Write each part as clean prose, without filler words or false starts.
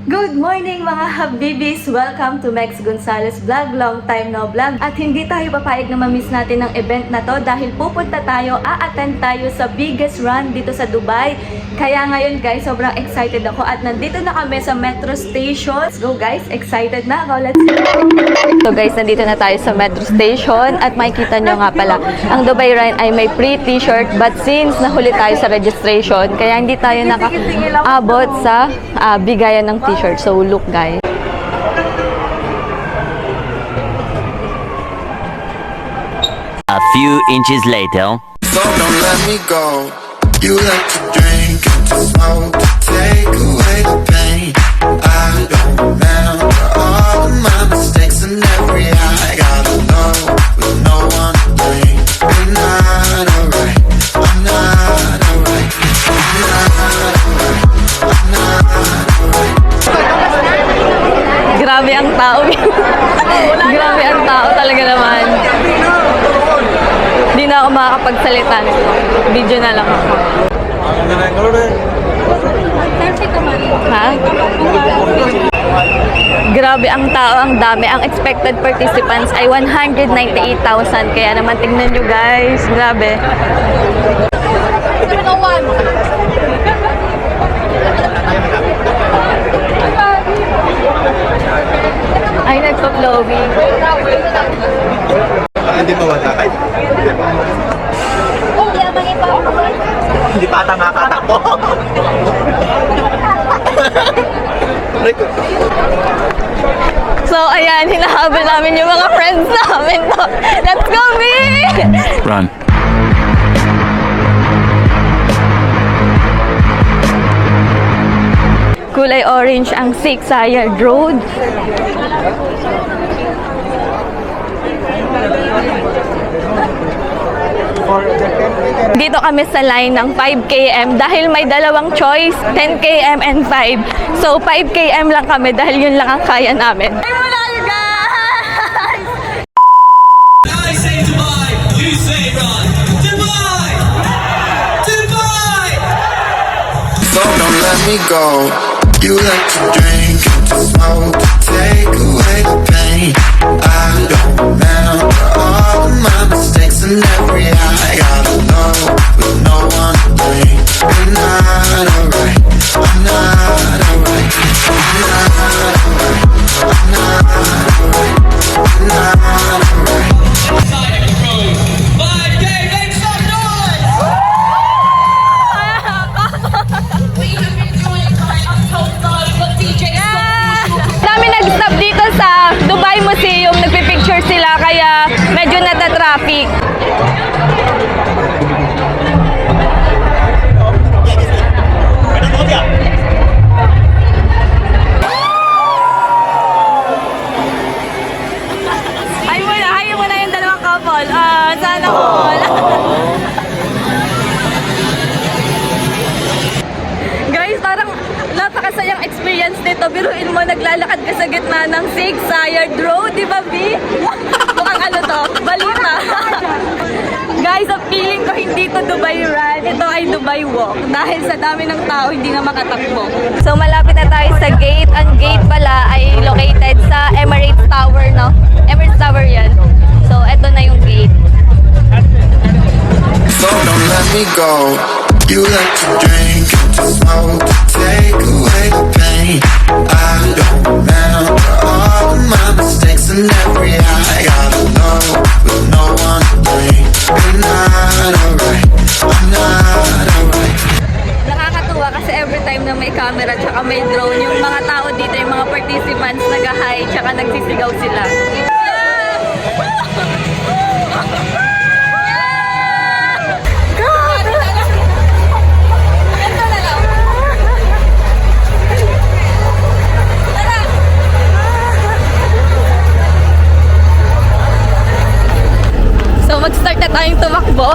Good morning mga habibis! Welcome to Mex Gonzalez Vlog, long time no vlog. At hindi tayo papayag na ma-miss natin ang event na to dahil pupunta tayo, a-attend tayo sa biggest run dito sa Dubai. Kaya ngayon guys, sobrang excited ako at nandito na kami sa metro station. Let's go guys, excited na ako. Let's go! So guys, nandito na tayo sa metro station at makikita nyo nga pala, ang Dubai Run ay may free t-shirt but since nahuli tayo sa registration, kaya hindi tayo nakaabot sa bigayan ng t-shirt. So look guys. A few inches later. So don't let me go. You like to drink and to smoke to take away the pain. I don't remember all of my mistakes and every I gotta know with no one to blame. I'm not alright. I'm not alright. I'm not alright. I'm not alright. Grabe ang tao. Grabe ang tao talaga naman. Hindi na ako makakapagsalita nito. Video na lang ako. Ha? Grabe ang tao, ang dami. Ang expected participants ay 198,000. Kaya naman tingnan nyo guys. Grabe. Ay, nagpa-flowing. Hindi mawala. Ay, hindi pa ata makakatakbo. So, ayan, hinahabol namin yung mga friends namin. Let's go, B! Run. Kulay orange ang 6 Sayard Road. Dito kami sa line ng 5 km dahil may dalawang choice, 10 km and 5. So 5 km lang kami dahil yun lang ang kaya namin. Ay, wala you guys! I say Dubai, you say run. Dubai! Dubai! So don't let me go. You like to drink and to smoke to take away the pain. I don't remember all of my mistakes and every I gotta know with no one to blame. I'm not alright. I'm not alright. I'm not alright. I'm not alright. I'm not alright. Side of the road. 5K, make some noise! We have been joined by Untold God, but DJ Dami nag-stop dito sa Dubai Museum, nagpipicture sila kaya medyo nata-traffic. Hay mo na yung dalawang couple. Sana all. Guys, parang napakasayang experience nito. Biruin mo, naglalakad ka sa gitna ng 6 Sayard Road, di ba, B? Mukhang ano to? Balita. Guys, ang feeling ko hindi to Dubai Run. Ito ay Dubai Walk. Dahil sa dami ng tao, hindi na makatakbo. So, malapit na tayo sa gate. Ang gate pala ay located sa Emirates Tower, no? Emirates Tower yan. So, eto na yung gate. So don't let me go. You like to drink and to smoke to take away the pain. I don't remember all of my mistakes and every I gotta know with no one to blame. I'm not alright. I'm not alright. Nakakatuwa kasi every time na may camera tsaka may drone, yung mga tao dito, yung mga participants nag-hi tsaka nagsisigaw sila. So mag-start na tayong tumakbo.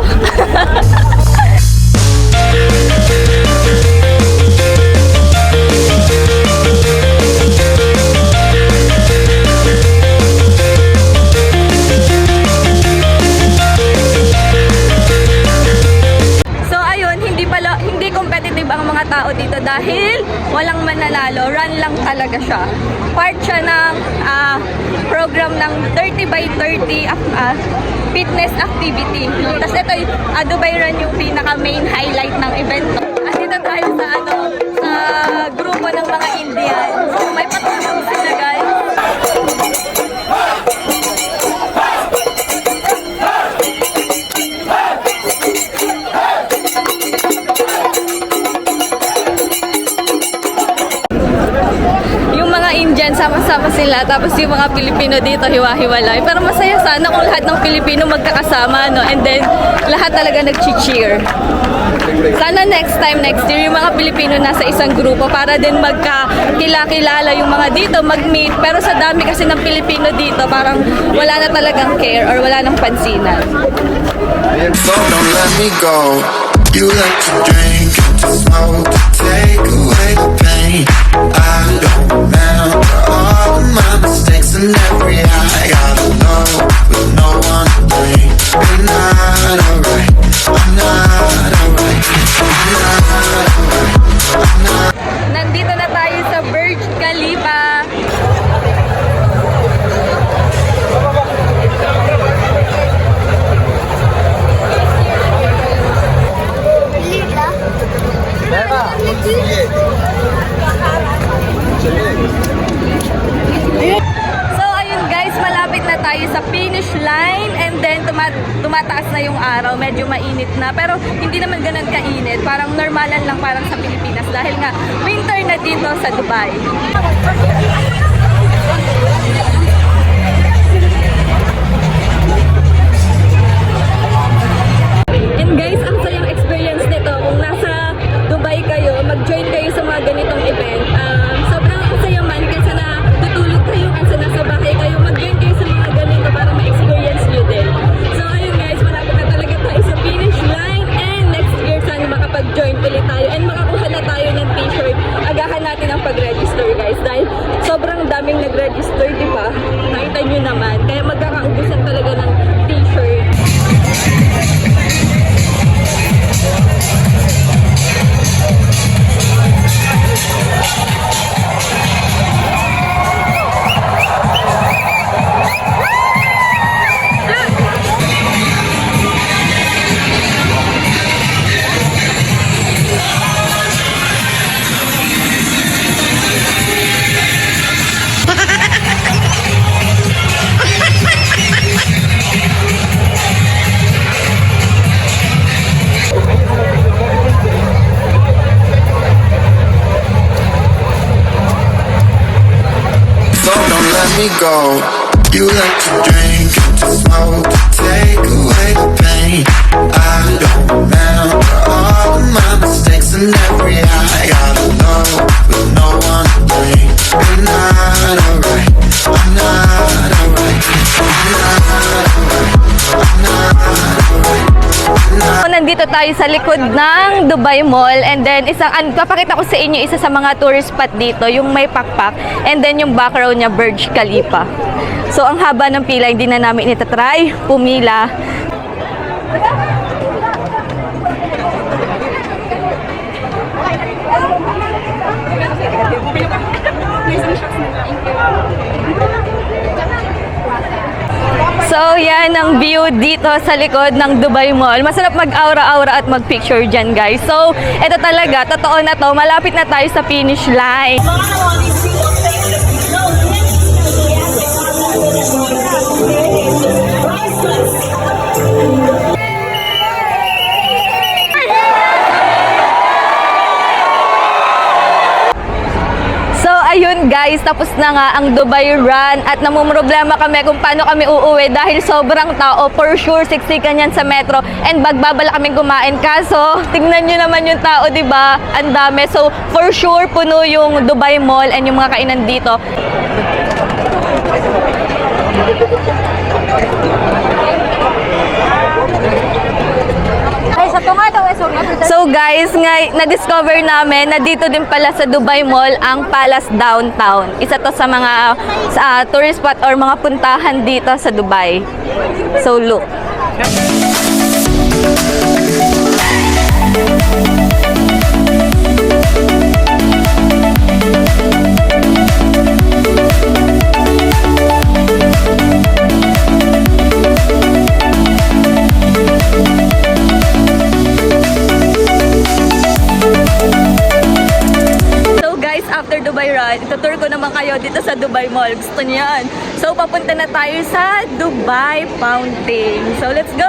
run lang talaga siya. Part siya ng program ng 30 by 30 fitness activity. Tapos ito, Dubai Run yung pinaka main highlight ng event. At dito tayo sa sa grupo ng mga Indian. So may patulong sila, guys. Yung mga Indian, sama-sama sila. Tapos yung mga Pilipino dito, hiwa-hiwalay. Pero masaya sana kung lahat ng Pilipino magkakasama, no? And then, lahat talaga nag-cheer. Sana next year, yung mga Pilipino nasa isang grupo para din magkakilala yung mga dito, mag-meet. Pero sa dami kasi ng Pilipino dito, parang wala na talagang care or wala nang pansinan. So don't let me go. You like to drink and to smoke, take away the pain. I don't remember all of my mistakes and every I gotta know with no one to blame. You're not alright. I'm not alright. I'm not alright. I'm not. Nandito na tayo sa Burj Khalifa. So ayun guys, malapit na tayo sa finish line and then tumataas na yung araw, medyo mainit na pero hindi naman ganun kainit, parang normalan lang parang sa Pilipinas dahil nga winter na dito sa Dubai. And guys, ang sayang experience nito kung nasa Dubai kayo, mag-join kayo sa mga ganitong event. Sobrang ang saya man kasi na tutulog kayo kasi nasa bahay kayo, mag-join kayo sa mga ganito para ma-experience nyo din. So ayun guys, malapit na talaga tayo sa finish line and next year sana makapag-join ulit tayo and makakuha na tayo ng t-shirt. Agahan natin ang pag-register guys dahil sobrang daming nag-register, di ba? Nakita nyo naman. Kaya magkakaubusan talaga ng t-shirt. So don't let me go. You like to drink and to smoke, take away the pain. I don't remember all of my mistakes and every I gotta know with no one to blame. You're not alright. I'm not alright. I'm not alright. I'm not alright. So, nandito tayo sa likod ng Dubai Mall and then papakita ko sa inyo isa sa mga tourist spot dito, yung may pakpak and then yung background niya Burj Khalifa. So ang haba ng pila, hindi na namin itatry pumila. So, yan ang view dito sa likod ng Dubai Mall. Masarap mag-aura-aura at mag-picture dyan, guys. So, ito talaga, totoo na to. Malapit na tayo sa finish line. Ayun guys, tapos na nga ang Dubai Run at namumroblema kami kung paano kami uuwi dahil sobrang tao. For sure, siksikan yan sa metro and bagbabala kaming kumain. Kaso, tingnan nyo naman yung tao, diba? Ang dami. So, for sure, puno yung Dubai Mall and yung mga kainan dito. So guys, na-discover namin na dito din pala sa Dubai Mall ang Palace Downtown. Isa to sa mga tourist spot or mga puntahan dito sa Dubai. So look. after Dubai Run, itutur ko naman kayo dito sa Dubai Mall. Gusto niyo yan? So, papunta na tayo sa Dubai Fountain. So, let's go!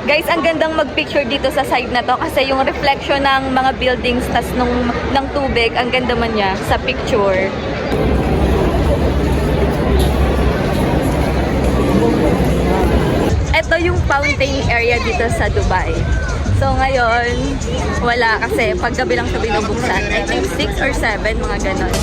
Guys, ang gandang mag-picture dito sa side na to kasi yung reflection ng mga buildings tas ng tubig, ang ganda man niya sa picture. Ito yung fountain area dito sa Dubai. So ngayon, wala kasi paggabi lang siya binubuksan. I think 6 or 7, mga ganon.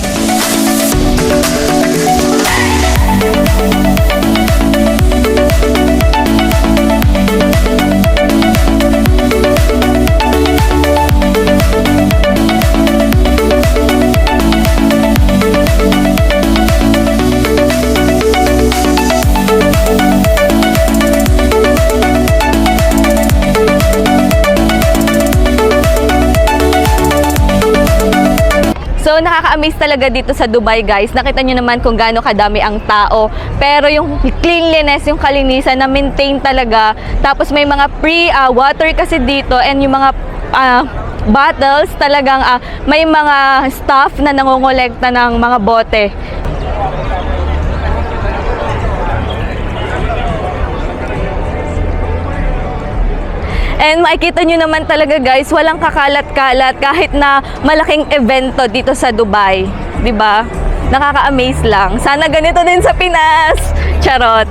So, nakaka-amaze talaga dito sa Dubai, guys. Nakita nyo naman kung gaano kadami ang tao. Pero yung cleanliness, yung kalinisan na maintain talaga. Tapos may mga free water kasi dito and yung mga bottles talagang may mga staff na nangongolekta ng mga bote. And makikita nyo naman talaga, guys, walang kakalat-kalat kahit na malaking evento dito sa Dubai. 'Di ba? Nakaka-amaze lang. Sana ganito din sa Pinas. Charot.